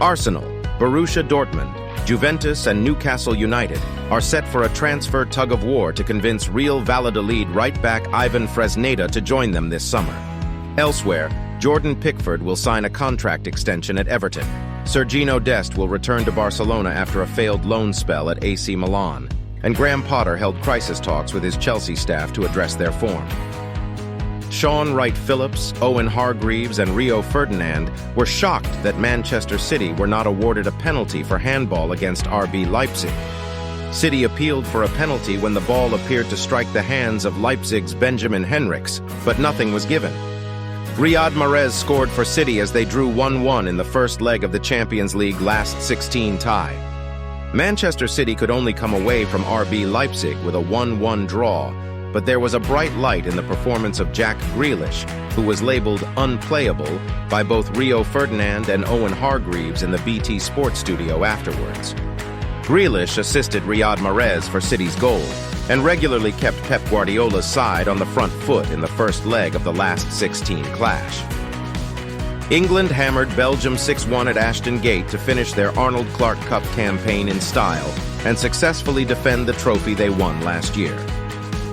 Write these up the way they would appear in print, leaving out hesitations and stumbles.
Arsenal, Borussia Dortmund, Juventus and Newcastle United are set for a transfer tug-of-war to convince Real Valladolid right-back Ivan Fresneda to join them this summer. Elsewhere, Jordan Pickford will sign a contract extension at Everton. Sergiño Dest will return to Barcelona after a failed loan spell at AC Milan. And Graham Potter held crisis talks with his Chelsea staff to address their form. Shaun Wright-Phillips, Owen Hargreaves, and Rio Ferdinand were shocked that Manchester City were not awarded a penalty for handball against RB Leipzig. City appealed for a penalty when the ball appeared to strike the hands of Leipzig's Benjamin Henrichs, but nothing was given. Riyad Mahrez scored for City as they drew 1-1 in the first leg of the Champions League last 16 tie. Manchester City could only come away from RB Leipzig with a 1-1 draw, but there was a bright light in the performance of Jack Grealish, who was labeled unplayable by both Rio Ferdinand and Owen Hargreaves in the BT Sports studio afterwards. Grealish assisted Riyad Mahrez for City's goal and regularly kept Pep Guardiola's side on the front foot in the first leg of the last 16 clash. England hammered Belgium 6-1 at Ashton Gate to finish their Arnold Clark Cup campaign in style and successfully defend the trophy they won last year.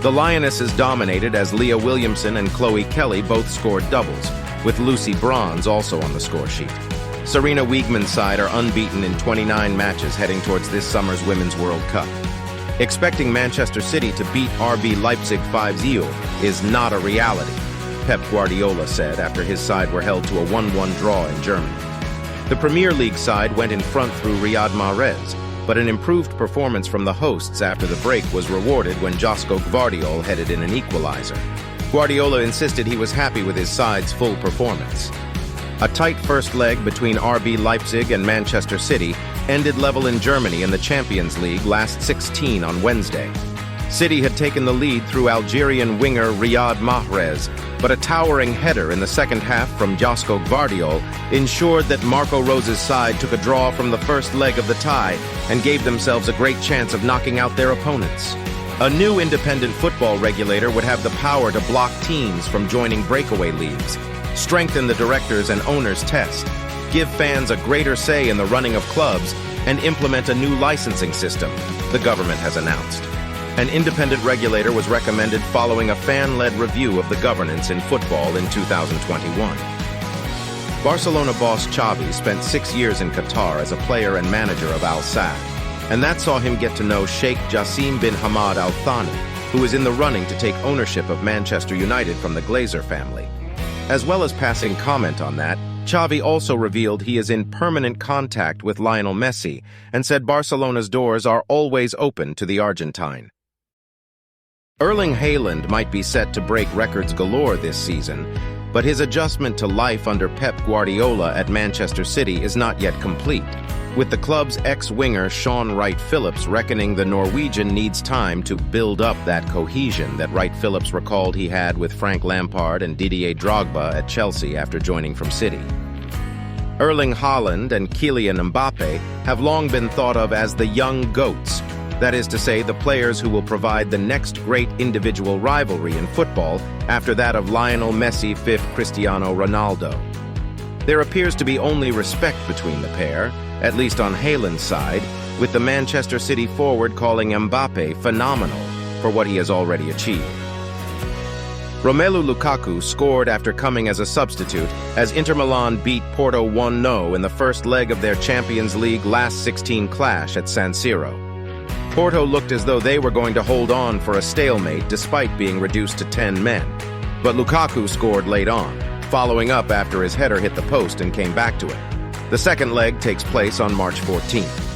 The Lionesses dominated as Leah Williamson and Chloe Kelly both scored doubles, with Lucy Bronze also on the score sheet. Serena Wiegman's side are unbeaten in 29 matches heading towards this summer's Women's World Cup. Expecting Manchester City to beat RB Leipzig 5-0 is not a reality, Pep Guardiola said after his side were held to a 1-1 draw in Germany. The Premier League side went in front through Riyad Mahrez, but an improved performance from the hosts after the break was rewarded when Josko Gvardiol headed in an equalizer. Guardiola insisted he was happy with his side's full performance. A tight first leg between RB Leipzig and Manchester City ended level in Germany in the Champions League last 16 on Wednesday. City had taken the lead through Algerian winger Riyad Mahrez, but a towering header in the second half from Josko Gvardiol ensured that Marco Rose's side took a draw from the first leg of the tie and gave themselves a great chance of knocking out their opponents. A new independent football regulator would have the power to block teams from joining breakaway leagues, strengthen the directors' and owners' test, give fans a greater say in the running of clubs, and implement a new licensing system, the government has announced. An independent regulator was recommended following a fan-led review of the governance in football in 2021. Barcelona boss Xavi spent 6 years in Qatar as a player and manager of Al Sadd, and that saw him get to know Sheikh Jassim bin Hamad Al Thani, who is in the running to take ownership of Manchester United from the Glazer family. As well as passing comment on that, Xavi also revealed he is in permanent contact with Lionel Messi and said Barcelona's doors are always open to the Argentine. Erling Haaland might be set to break records galore this season, but his adjustment to life under Pep Guardiola at Manchester City is not yet complete, with the club's ex-winger Shaun Wright-Phillips reckoning the Norwegian needs time to build up that cohesion that Wright-Phillips recalled he had with Frank Lampard and Didier Drogba at Chelsea after joining from City. Erling Haaland and Kylian Mbappe have long been thought of as the young GOATs, that is to say, the players who will provide the next great individual rivalry in football after that of Lionel Messi, fifth Cristiano Ronaldo. There appears to be only respect between the pair, at least on Haaland's side, with the Manchester City forward calling Mbappe phenomenal for what he has already achieved. Romelu Lukaku scored after coming as a substitute as Inter Milan beat Porto 1-0 in the first leg of their Champions League last 16 clash at San Siro. Porto looked as though they were going to hold on for a stalemate despite being reduced to 10 men. But Lukaku scored late on, following up after his header hit the post and came back to it. The second leg takes place on March 14th.